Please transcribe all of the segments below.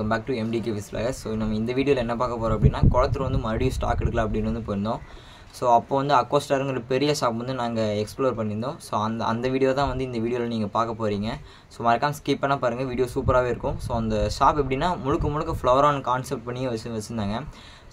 Welcome back to MDK Vlogs. So நம்ம இந்த வீடியோவில் என்ன பார்க்க போகிறோம் அப்படின்னா குளத்தூர் வந்து மறுபடியும் ஸ்டாக் எடுக்கலாம் அப்படின்னு வந்து போயிருந்தோம். ஸோ அப்போ வந்து அக்வாஸ்டாருங்கிற பெரிய ஷாப் வந்து நாங்கள் எக்ஸ்ப்ளோர் பண்ணியிருந்தோம். ஸோ அந்த வீடியோ தான் வந்து இந்த வீடியோவில் நீங்கள் பார்க்க போகிறீங்க. ஸோ மறக்காமல் ஸ்கிப் பண்ணால் பாருங்கள், வீடியோ சூப்பராகவே இருக்கும். ஸோ அந்த ஷாப் எப்படின்னா முழுக்க ஃப்ளவரான் கான்செப்ட் பண்ணி வச்சுருந்தாங்க.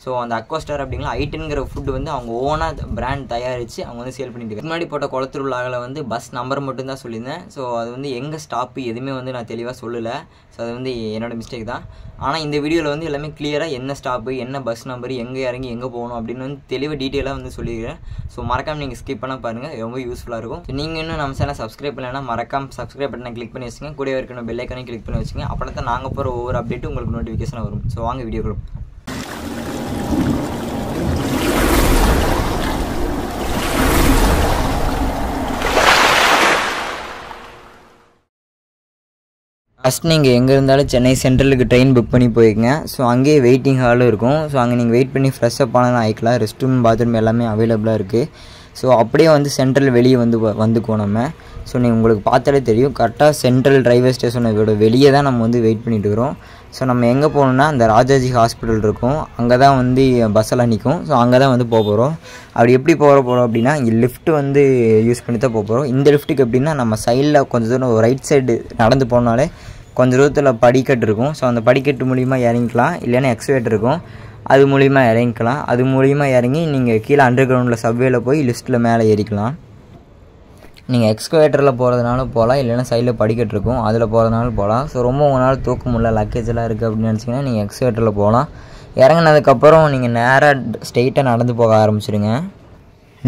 ஸோ அந்த அக்வாஸ்டார் அப்படிங்கிற ஐட்டன்கிற ஃபுட்டு வந்து அவங்க ஓனாக பிராண்ட் தயாரித்து அவங்க வந்து சேல் பண்ணிட்டு இருக்காங்க. முன்னாடி போட்ட குளத்தூர் விழாவில் வந்து பஸ் நம்பர் மட்டும்தான் சொல்லியிருந்தேன். ஸோ அது வந்து எங்கே ஸ்டாப்பு எதுவுமே வந்து நான் தெளிவாக சொல்லலை. ஸோ அது வந்து என்னோடய மிஸ்டேக் தான். ஆனால் இந்த வீடியோவில் வந்து எல்லாமே கிளியராக என்ன ஸ்டாப்பு, என்ன பஸ் நம்பர், எங்கே இறங்கி எங்கே போகணும் அப்படின்னு வந்து தெளிவாக டீட்டெயிலாக வந்து சொல்லியிருக்கிறேன். ஸோ மறக்காமல் நீங்கள் ஸ்கிப் பண்ண பாருங்கள், ரொம்ப யூஸ்ஃபுல்லாக இருக்கும். ஸோ நீங்கள் இன்னும் நம்ம சேனல் சப்ஸ்கிரைப் பண்ணலைன்னா மறக்காமல் சப்ஸ்கிரைப் பட்டனை கிளிக் பண்ணி வச்சுங்க. கூட இருக்கணும் பெல் ஐக்கானையும் கிளிக் பண்ணி வச்சுங்க. அப்படின்னா தான் நாங்கள் போகிற ஒவ்வொரு அப்டேட்டும் உங்களுக்கு நோட்டிஃபிகேஷன் வரும். ஸோ வாங்க வீடியோக்குள்ள. ஃபஸ்ட் நீங்கள் எங்கே இருந்தாலும் சென்னை சென்ட்ரலுக்கு ட்ரெயின் புக் பண்ணி போய்க்குங்க. ஸோ அங்கேயே வெயிட்டிங் ஹாலும் இருக்கும். ஸோ அங்கே நீங்கள் வெயிட் பண்ணி ஃப்ரெஷ்ஷப் ஆனால் ஆகிக்கலாம். ரெஸ்ட் ரூம், பாத்ரூம் எல்லாமே அவைலபிளாக இருக்குது. ஸோ அப்படியே வந்து சென்ட்ரல் வெளியே வந்துக்குவோம் நம்ம. ஸோ நீங்கள் உங்களுக்கு பார்த்தாலே தெரியும், கரெக்டாக சென்ட்ரல் ரயில்வே ஸ்டேஷனோட வெளியே தான் நம்ம வந்து வெயிட் பண்ணிட்டு இருக்கிறோம். ஸோ நம்ம எங்கே போகணுன்னா அந்த ராஜாஜி ஹாஸ்பிட்டல் இருக்கும், அங்கே தான் வந்து பஸ்ஸெல்லாம் நிற்கும். ஸோ அங்கே தான் வந்து போகிறோம். அப்படி எப்படி போகிறோம் அப்படின்னா இங்கே லிஃப்ட் வந்து யூஸ் பண்ணி தான் போகிறோம். இந்த லிஃப்ட்டுக்கு எப்படின்னா நம்ம சைடில் கொஞ்சம் தூரம் ரைட் சைடு நடந்து போனாலே கொஞ்சம் தூரத்தில் படிக்கட்டு இருக்கும். ஸோ அந்த படிக்கட்டு மூலிமா இறங்கிக்கலாம், இல்லைன்னா எக்ஸ்வேட்டர் இருக்கும், அது மூலிமா இறங்கிக்கலாம். அது மூலிமா இறங்கி நீங்கள் கீழே அண்டர் கிரவுண்டில் சப்வேல போய் லிஃப்ட்டில் மேலே ஏறிக்கலாம். நீங்கள் எக்ஸ்கவேட்டரில் போகிறதுனால போகலாம், இல்லைன்னா சைடில் படிக்கட்டு இருக்கும், அதில் போகிறதுனால போகலாம். ஸோ ரொம்ப உங்களால் தூக்க முடியல, லக்கேஜெல்லாம் இருக்குது அப்படின்னு நினச்சிங்கன்னா நீங்கள் எக்ஸ்கவேட்டரில் போகலாம். இறங்கினதுக்கப்புறம் நீங்கள் நேராக ஸ்ட்ரெயிட்டாக நடந்து போக ஆரம்பிச்சிடுங்க.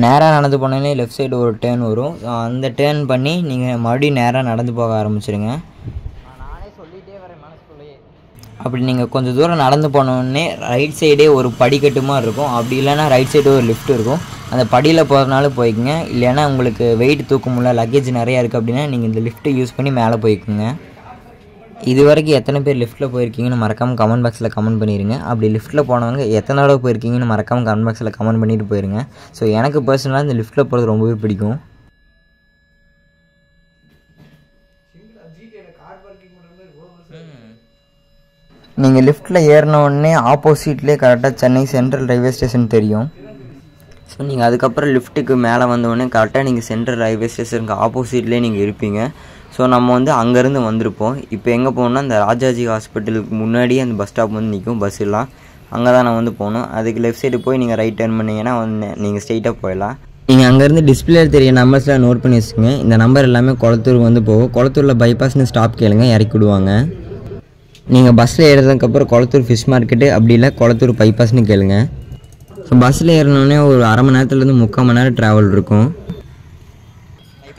நேராக நடந்து போனாலே லெஃப்ட் சைடு ஒரு டேர்ன் வரும். ஸோ அந்த டேர்ன் பண்ணி நீங்கள் மறுபடியும் நேராக நடந்து போக ஆரம்பிச்சிடுங்க. அப்படி நீங்கள் கொஞ்சம் தூரம் நடந்து போனோடனே ரைட் சைடே ஒரு படிக்கட்டு மாதிரி இருக்கும், அப்படி இல்லைன்னா ரைட் சைடு ஒரு லிஃப்ட் இருக்கும். அந்த படியில் போகிறதுனால போய்க்குங்க. இல்லைன்னா உங்களுக்கு வெயிட் தூக்க முடியல, லக்கேஜ் நிறையா இருக்குது அப்படின்னா நீங்கள் இந்த லிஃப்ட்டை யூஸ் பண்ணி மேலே போய்க்குங்க. இது வரைக்கும் எத்தனை பேர் லிஃப்ட்டில் போயிருக்கீங்கன்னு மறக்காமல் கமெண்ட் பாக்ஸில் கமெண்ட் பண்ணிடுங்க. அப்படி லிஃப்ட்டில் போனவங்க எத்தனை தடவை போயிருக்கீங்கன்னு மறக்காமல் கமெண்ட் பாக்ஸில் கமெண்ட் பண்ணிட்டு போயிருங்க. ஸோ எனக்கு பர்சனலாக இந்த லிஃப்ட்டில் போகிறது ரொம்பவே பிடிக்கும். நீங்கள் லிஃப்ட்டில் ஏறினோடனே ஆப்போசிட்லேயே கரெக்டாக சென்னை சென்ட்ரல் ரயில்வே ஸ்டேஷன் தெரியும். ஸோ நீங்கள் அதுக்கப்புறம் லிஃப்ட்டுக்கு மேலே வந்தோடனே கரெக்டாக நீங்கள் சென்ட்ரல் ரயில்வே ஸ்டேஷனுக்கு ஆப்போசிட்லேயே நீங்கள் இருப்பீங்க. ஸோ நம்ம வந்து அங்கேருந்து வந்திருப்போம். இப்போ எங்கே போகணுன்னா அந்த ராஜாஜி ஹாஸ்பிட்டலுக்கு முன்னாடியே அந்த பஸ் ஸ்டாப் வந்து நிற்கும், பஸ் எல்லாம் அங்கே தான் நான் வந்து போகணும். அதுக்கு லெஃப்ட் சைடு போய் நீங்கள் ரைட் டர்ன் பண்ணிங்கன்னா வந்து நீங்கள் ஸ்ட்ரெயிட்டாக போயிடலாம். நீங்கள் அங்கேருந்து டிஸ்பிளே தெரிய நம்பர்ஸ்லாம் நோட் பண்ணி வச்சுக்கோங்க. இந்த நம்பர் எல்லாமே குளத்தூர் வந்து போகும். குளத்தூரில் பைபாஸ்னு ஸ்டாப் கேளுங்க, இறக்கி விடுவாங்க. நீங்கள் பஸ்ஸில் ஏறினதுக்கப்புறம் குளத்தூர் ஃபிஷ் மார்க்கெட்டு, அப்படி இல்லை குளத்தூர் பைபாஸ்னு கேளுங்க. ஸோ பஸ்ஸில் ஏறினோடனே ஒரு அரை மணி நேரத்துலேருந்து 3/4 மணி நேரம் ட்ராவல் இருக்கும்.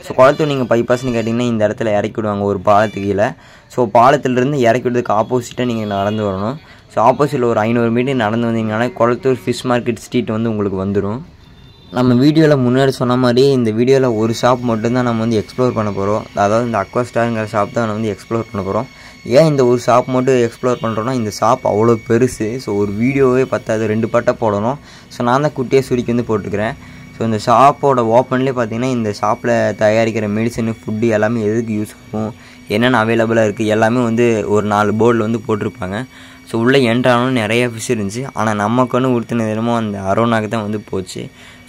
ஸோ குளத்தூர் நீங்கள் பைபாஸ்னு கேட்டிங்கன்னா இந்த இடத்துல இறக்கி விடுவாங்க ஒரு பாலத்துக்கு கீழே. ஸோ பாலத்திலேருந்து இறக்கி விடுறதுக்கு ஆப்போசிட்டாக நீங்கள் நடந்து வரணும். ஸோ ஆப்போசிட்டில் ஒரு 500 மீட்டர் நடந்து வந்தீங்கனாலே குளத்தூர் ஃபிஷ் மார்க்கெட் ஸ்ட்ரீட் வந்து உங்களுக்கு வந்துடும். நம்ம வீடியோவில் முன்னாடி சொன்ன மாதிரி இந்த வீடியோவில் ஒரு ஷாப் மட்டும்தான் நம்ம வந்து எக்ஸ்ப்ளோர் பண்ண போகிறோம். அதாவது இந்த அக்வாஸ்டாருங்கிற ஷாப் தான் நம்ம வந்து எக்ஸ்ப்ளோர் பண்ண போகிறோம். ஏன் இந்த ஒரு ஷாப் மட்டும் எக்ஸ்ப்ளோர் பண்ணுறோன்னா இந்த ஷாப் அவ்வளோ பெருசு. ஸோ ஒரு வீடியோவே பத்தாது, 2 பாட்டாக போடணும். ஸோ நான் தான் குட்டியாக சுருக்கி வந்து போட்டுக்கிறேன். ஸோ இந்த ஷாப்போட ஓப்பன்லேயே பார்த்தீங்கன்னா இந்த ஷாப்பில் தயாரிக்கிற மெடிசனு, ஃபுட்டு எல்லாமே எதுக்கு யூஸ் ஆகும், என்னென்ன அவைலபிளாக இருக்குது எல்லாமே வந்து ஒரு 4 போர்டில் வந்து போட்டிருப்பாங்க. ஸோ உள்ளே என்ட்ரானும் நிறையா ஃபிஷ் இருந்துச்சு. ஆனால் நமக்குன்னு உறுத்தினது என்னமோ அந்த அரோனாக்கு தான் வந்து போச்சு.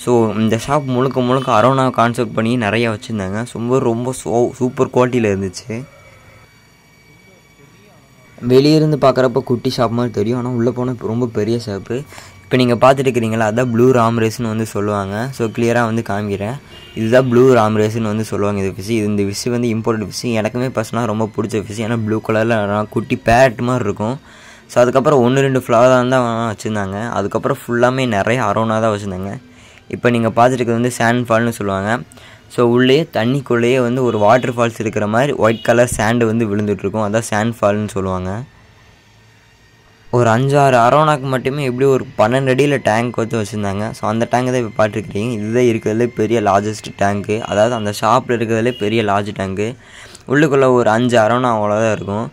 ஸோ இந்த ஷாப் முழுக்க அரோனா கான்செப்ட் பண்ணி நிறையா வச்சுருந்தாங்க. ரொம்ப சூப்பர் குவாலிட்டியில் இருந்துச்சு. வெளியிருந்து பார்க்குறப்ப குட்டி ஷாப் மாதிரி தெரியும், ஆனால் உள்ளே போனால் ரொம்ப பெரிய ஷாப்பு. இப்போ நீங்கள் பார்த்துட்டு இருக்கிறீங்களா, அதான் ப்ளூ ராம்ரேஸ்ன்னு வந்து சொல்லுவாங்க. ஸோ கிளியராக வந்து காமிக்கிறேன், இதுதான் ப்ளூ ராம்ரேஸ்ன்னு வந்து சொல்லுவாங்க. இந்த ஃபிஷ் இந்த ஃபிஷ் வந்து இம்போர்ட்டட் ஃபிஷ். எனக்குமே பர்சனலாக ரொம்ப பிடிச்ச ஃபிஷ். ஏன்னா ப்ளூ கலரில் குட்டி பேரட் மாதிரி இருக்கும். ஸோ அதுக்கப்புறம் 1-2 ஃப்ளவர் தான் வச்சுருந்தாங்க. அதுக்கப்புறம் ஃபுல்லாமே நிறைய அரோனா தான் வச்சுருந்தாங்க. இப்போ நீங்கள் பார்த்துட்டு இருக்கிறது வந்து சாண்ட் ஃபால்னு சொல்லுவாங்க. ஸோ உள்ளே தண்ணிக்குள்ளேயே வந்து ஒரு வாட்டர் ஃபால்ஸ் இருக்கிற மாதிரி ஒயிட் கலர் சாண்டு வந்து விழுந்துட்டுருக்கும், அதான் சாண்ட் ஃபால்னு சொல்லுவாங்க. ஒரு 5-6 அரோனாக்கு மட்டுமே எப்படி ஒரு 12 அடியில் டேங்க் வந்து வச்சுருந்தாங்க. ஸோ அந்த டேங்க் தான் இப்போ பார்த்துருக்கிறீங்க. இதுதான் இருக்கிறதுலே பெரிய லார்ஜஸ்ட் டேங்க்கு, அதாவது அந்த ஷாப்பில் இருக்கிறதுலே பெரிய லார்ஜ் டேங்க்கு. உள்ளுக்குள்ளே ஒரு 5 அரோனா அவ்வளோதான் இருக்கும்.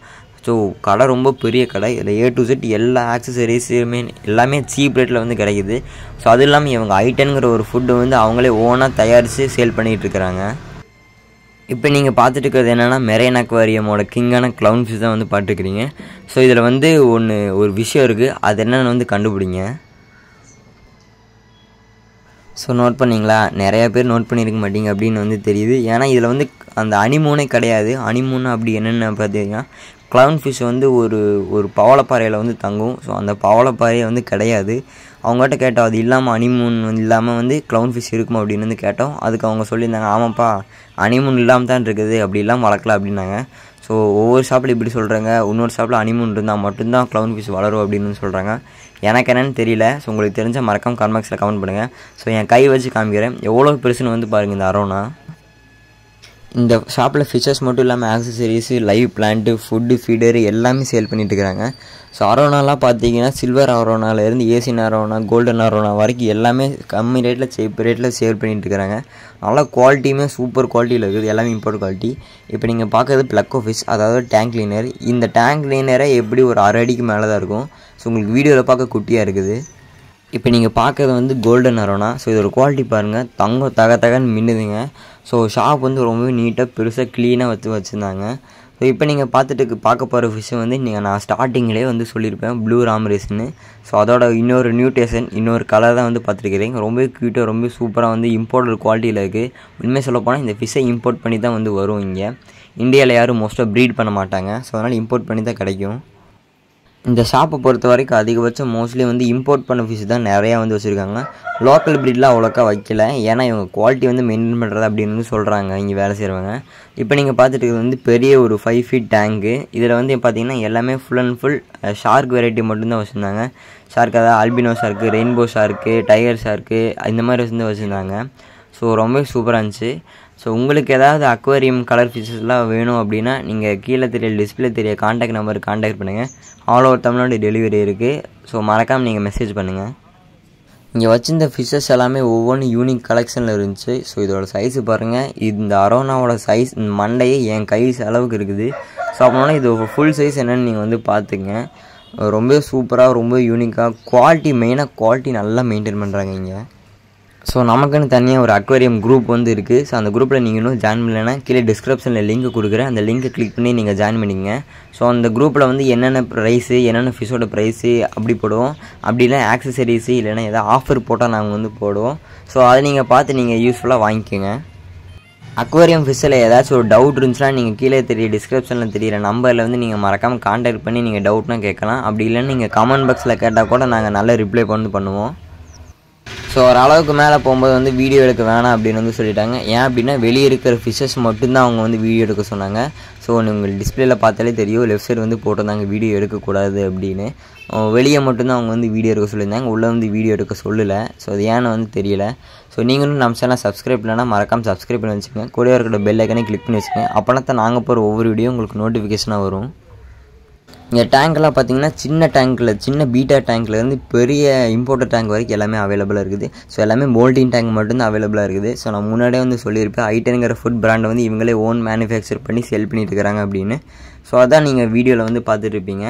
ஸோ கடை ரொம்ப பெரிய கடை. இதில் A to Z எல்லா ஆக்சசரிஸுமே எல்லாமே சீப் ரேட்டில் வந்து கிடைக்குது. ஸோ அது இல்லாமல் இவங்க ஐட்டன்கிற ஒரு ஃபுட்டு வந்து அவங்களே ஓனாக தயாரித்து சேல் பண்ணிகிட்ருக்கிறாங்க. இப்போ நீங்கள் பார்த்துட்டு இருக்கிறது என்னென்னா மெரைன் அக்வாரியமோட கிங்கான க்ளவுன் ஃபிஷ் தான் வந்து பார்த்துருக்குறீங்க. ஸோ இதில் வந்து ஒரு விஷயம் இருக்குது, அது என்னென்னு வந்து கண்டுபிடிங்க. ஸோ நோட் பண்ணிங்களா? நிறையா பேர் நோட் பண்ணியிருக்க மாட்டீங்க அப்படின்னு வந்து தெரியுது. ஏன்னா இதில் வந்து அந்த அனிமூனே கிடையாது. அனிமூன் அப்படி என்னென்ன பார்த்தீங்கன்னா க்ளவுன் ஃபிஷ் வந்து ஒரு பவளப்பாறையில் வந்து தங்கும். ஸோ அந்த பவளப்பாறையை வந்து கிடையாது. அவங்ககிட்ட கேட்டோம், அது இல்லாமல் அனிமூன் வந்து இல்லாமல் வந்து க்ளவுன் ஃபிஷ் இருக்குமா அப்படின்னு வந்து கேட்டோம். அதுக்கு அவங்க சொல்லியிருந்தாங்க, ஆமாப்பா அனிமூன் இல்லாமல் தான் இருக்குது, அப்படி இல்லாமல் வளர்க்கலாம் அப்படின்னாங்க. ஸோ ஒவ்வொரு ஷாப்பில் இப்படி சொல்கிறாங்க, இன்னொரு ஷாப்பில் அனிமூன் இருந்தால் மட்டும்தான் க்ளவுன் ஃபிஷ் வளரும் அப்படின்னு சொல்கிறாங்க. எனக்கு என்னென்னு தெரியல. ஸோ உங்களுக்கு தெரிஞ்சால் மறக்காம கமெண்ட் பாக்ஸில் கமெண்ட் பண்ணுங்கள். ஸோ என் கை வச்சு காமிக்கிறேன் எவ்வளோ பெருசுன்னு வந்து பாருங்கள் இந்த அரோனா. இந்த ஷாப்பில் ஃபிஷஸ் மட்டும் இல்லாமல் accessories, live plant, food, feeder எல்லாமே சேல் பண்ணிட்டு இருக்கிறாங்க. ஸோ அரோனாலாம் பார்த்தீங்கன்னா சில்வர் அரோனாலேருந்து ஏசியன் அரோனா, கோல்டன் அரோனா வரைக்கும் எல்லாமே கம்மி ரேட்டில் சீப் ரேட்டில் சேல் பண்ணிட்டு இருக்கிறாங்க. நல்லா குவாலிட்டியுமே சூப்பர் குவாலிட்டியில் இருக்குது, எல்லாமே இம்போர்ட் குவாலிட்டி. இப்போ நீங்கள் பார்க்குறது ப்ளக்கோ ஃபிஷ், அதாவது டேங்க் கிளீனர். இந்த டேங்க் கிளீனரை எப்படி ஒரு 1/2 அடிக்கு மேலே தான் இருக்கும். ஸோ உங்களுக்கு வீடியோவில் பார்க்க குட்டியாக இருக்குது. இப்போ நீங்கள் பார்க்குறது வந்து கோல்டன் அரோனா. ஸோ இதோட குவாலிட்டி பாருங்கள், தங்கம் தகன்னு மின்னுதுங்க. ஸோ ஷாப் வந்து ரொம்பவே நீட்டாக பெருசாக க்ளீனாக வச்சுருந்தாங்க. ஸோ இப்போ நீங்கள் பார்க்க போகிற ஃபிஷ் வந்து நான் ஸ்டார்டிங்லேயே வந்து சொல்லியிருப்பேன், ப்ளூ ராமரேஸ்ன்னு. ஸோ அதோட இன்னொரு நியூட்ரேஷன், இன்னொரு கலர் தான் வந்து பார்த்துருக்கிறேன். ரொம்ப க்யூட்டாக ரொம்ப சூப்பராக வந்து இம்போர்ட்டட் குவாலிட்டியில் இருக்குது. உண்மையாக சொல்லப்போனால் இந்த ஃபிஷ்ஷை இம்போர்ட் பண்ணி தான் வந்து வரும். இங்கே இந்தியாவில் யாரும் மோஸ்ட்டாக ப்ரீட் பண்ண மாட்டாங்க. ஸோ அதனால் இம்போர்ட் பண்ணி தான் கிடைக்கும். இந்த ஷாப்பை பொறுத்த வரைக்கும் அதிகபட்சம் மோஸ்ட்லி வந்து இம்போர்ட் பண்ண ஃபிஷ் தான் நிறையா வந்து வச்சுருக்காங்க. லோக்கல் ப்ரீட்லாம் அவ்வளோக்கா வைக்கல, ஏன்னா இவங்க குவாலிட்டி வந்து மெயின்டைன் பண்ணுறது அப்படின்னு வந்து சொல்கிறாங்க இங்கே வேலை செய்கிறவங்க. இப்போ நீங்கள் பார்த்துட்டு இருக்கிறது வந்து பெரிய ஒரு 5 ஃபீட் டேங்கு. இதில் வந்து பார்த்திங்கன்னா எல்லாமே full and full shark variety மட்டும்தான் வச்சுருந்தாங்க. ஷார்க், அதாவது Alpino shark, rainbow shark, tiger shark, இந்த மாதிரி வந்து வச்சுருந்தாங்க. ஸோ ரொம்ப சூப்பராக இருந்துச்சு. ஸோ உங்களுக்கு ஏதாவது அக்வாரியம் கலர் ஃபிஷஸ்லாம் வேணும் அப்படின்னா நீங்கள் கீழே டிஸ்பிளே தெரிய காண்டாக்ட் நம்பருக்கு காண்டாக்ட் பண்ணுங்கள். ஆல் ஓவர் தமிழ்நாடு டெலிவரி இருக்குது. ஸோ மறக்காமல் நீங்கள் மெசேஜ் பண்ணுங்கள். இங்கே வச்சிருந்த ஃபிஷ்ஷஸ் எல்லாமே ஒவ்வொன்றும் யூனிக் கலெக்ஷனில் இருந்துச்சு. ஸோ இதோட சைஸு பாருங்கள், இந்த அரோனாவோட சைஸ் மண்டையே என் கை அளவுக்கு இருக்குது. ஸோ அப்படின்னா இது ஃபுல் சைஸ் என்னென்னு நீங்கள் வந்து பார்த்துங்க. ரொம்ப சூப்பராக, ரொம்ப யூனிக்காக, குவாலிட்டி மெயினாக குவாலிட்டி நல்லா மெயின்டைன் பண்ணுறாங்க இங்கே. ஸோ நமக்குன்னு தனியாக ஒரு அக்வாரியம் குரூப் வந்து இருக்குது. ஸோ அந்த குரூப்பில் நீங்கள் இன்னும் ஜாயின் பண்ணலைன்னா கீழே டிஸ்கிரிப்ஷனில் லிங்க் கொடுக்குறேன், அந்த லிங்க்கை கிளிக் பண்ணி நீங்கள் ஜாயின் பண்ணிங்க. ஸோ அந்த குரூப்பில் வந்து என்னென்ன ப்ரைஸு, என்னென்ன ஃபிஷ்ஷோட ப்ரைஸு அப்படி போடுவோம். அப்படின்னா ஆக்சசரிஸு இல்லைன்னா எதாவது ஆஃபர் போட்டால் நாங்கள் வந்து போடுவோம். ஸோ அதை நீங்கள் பார்த்து நீங்கள் யூஸ்ஃபுல்லாக வாங்கிக்கோங்க. அக்வாரியம் ஃபிஷ்ஷில் ஏதாச்சும் ஒரு டவுட் இருந்துச்சுன்னா நீங்கள் கீழே டிஸ்கிரிப்ஷனில் தெரியிற நம்பரில் வந்து நீங்கள் மறக்காமல் கான்டாக்ட் பண்ணி நீங்கள் டவுட்னா கேட்கலாம். அப்படி இல்லைன்னா நீங்கள் கமெண்ட் பாக்ஸில் கேட்டால் கூட நாங்கள் நல்ல ரிப்ளை பண்ணுவோம். ஸோ ஓரளவுக்கு மேலே போகும்போது வந்து வீடியோ எடுக்க வேணாம் அப்படின்னு வந்து சொல்லிட்டாங்க. ஏன் அப்படின்னா வெளியே இருக்கிற ஃபிஷ்ஷஸ் மட்டும்தான் அவங்க வந்து வீடியோ எடுக்க சொன்னாங்க. ஸோ நீங்கள் டிஸ்பிளேல பார்த்தாலே தெரியும், லெஃப்ட் சைடு வந்து போட்டிருந்தாங்க வீடியோ எடுக்கக்கூடாது அப்படின்னு. வெளியே மட்டும்தான் அவங்க வந்து வீடியோ எடுக்க சொல்லியிருந்தாங்க, உள்ளே வந்து வீடியோ எடுக்க சொல்லலை. ஸோ அது ஏன்னு வந்து தெரியல. ஸோ நீங்களும் நம்ம சேனல் சப்ஸ்கிரைப் இல்லைனா மறக்காமல் சப்ஸ்கிரைப் பண்ணி வச்சுக்கோங்க. கூட இருக்கிற பெல் ஐக்கனே கிளிக் பண்ணி வச்சுக்கோங்க. அப்போனா தான் நாங்கள் போகிற ஒவ்வொரு வீடியோ உங்களுக்கு நோட்டிஃபிகேஷனாக வரும். இங்கே டேங்க்லாம் பார்த்தீங்கன்னா சின்ன டேங்க்கில், சின்ன பீட்டா டேங்க்லேருந்து பெரிய இம்போர்ட்டட் டேங்க் வரைக்கும் எல்லாமே அவைலபிளாக இருக்குது. ஸோ எல்லாமே மோல்டிங் டேங்க் மட்டும்தான் அவைலபிளாக இருக்குது. ஸோ நான் முன்னாடியே வந்து சொல்லியிருப்பேன், ஐட்டனுங்கிற ஃபுட் பிராண்டை வந்து இவங்களே ஓன் மேனுஃபேக்சர் பண்ணி செல் பண்ணிட்டு இருக்கிறாங்க அப்படின்னு. ஸோ அதான் நீங்கள் வீடியோவில் வந்து பார்த்துட்டு இருப்பீங்க.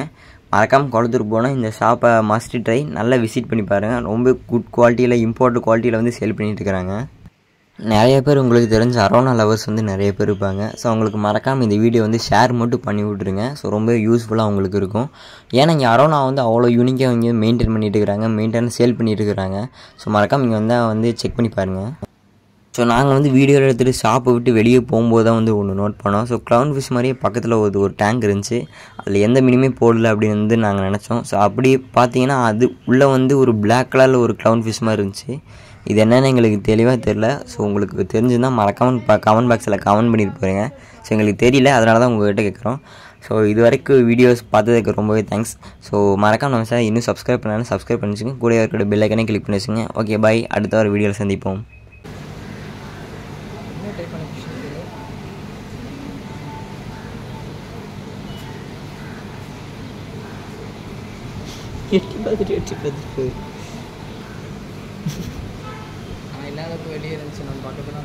மறக்காமல் குளத்தூர் போனால் இந்த ஷாப்பை மஸ்ட் ட்ரை, நல்லா விசிட் பண்ணி பாருங்கள். ரொம்ப குட் குவாலிட்டியில், இம்போர்ட் குவாலிட்டியில் வந்து செல் பண்ணிட்டு இருக்கிறாங்க. நிறைய பேர் உங்களுக்கு தெரிஞ்ச அரோனா லவர்ஸ் வந்து நிறைய பேர் இருப்பாங்க. ஸோ அவங்களுக்கு மறக்காமல் இந்த வீடியோ வந்து ஷேர் மட்டும் பண்ணி விட்ருங்க. ஸோ ரொம்ப யூஸ்ஃபுல்லாக அவங்களுக்கு இருக்கும். ஏன்னா இங்கே அரோனா வந்து அவ்வளோ யூனிக்காக இங்கே மெயின்டைன் பண்ணிட்டு இருக்கிறாங்க, சேல் பண்ணிட்டு இருக்கிறாங்க. ஸோ மறக்காமல் இங்கே வந்து செக் பண்ணி பாருங்கள். ஸோ நாங்கள் வந்து வீடியோ எடுத்துகிட்டு ஷாப்பை விட்டு வெளியே போகும்போது தான் வந்து ஒன்று நோட் பண்ணோம். ஸோ க்ளவுன் ஃபிஷ் மாதிரியே பக்கத்தில் ஒரு டேங்க் இருந்துச்சு, அதில் எந்த மீனுமே போடல அப்படின்னு வந்து நாங்கள் நினச்சோம். ஸோ அப்படி பார்த்தீங்கன்னா அது உள்ளே வந்து ஒரு பிளாக் கலரில் ஒரு க்ளவுன் ஃபிஷ் மாதிரி இருந்துச்சு. இது என்னென்னு எங்களுக்கு தெளிவாக தெரில. ஸோ உங்களுக்கு தெரிஞ்சுன்னா மறக்காமல் கமெண்ட் பாக்ஸில் கமெண்ட் பண்ணிட்டு போகிறீங்க. ஸோ எங்களுக்கு தெரியல, அதனால தான் உங்கள்கிட்ட கேட்குறோம். ஸோ இது வரைக்கும் வீடியோஸ் பார்த்ததுக்கு ரொம்பவே தேங்க்ஸ். ஸோ மறக்காமல் நம்ம சார் இன்னும் சப்ஸ்கிரைப் பண்ணாலும் சப்ஸ்கிரைப் பண்ணிச்சுங்க, கூட இருக்கிற பெல் ஐக்கனே கிளிக் பண்ணி வச்சுங்க. ஓகே பாய், அடுத்த ஒரு வீடியோவில் சந்திப்போம். நான் இல்லாதப்போ வெளியே இருந்துச்சு, நான் பக்கத்தில்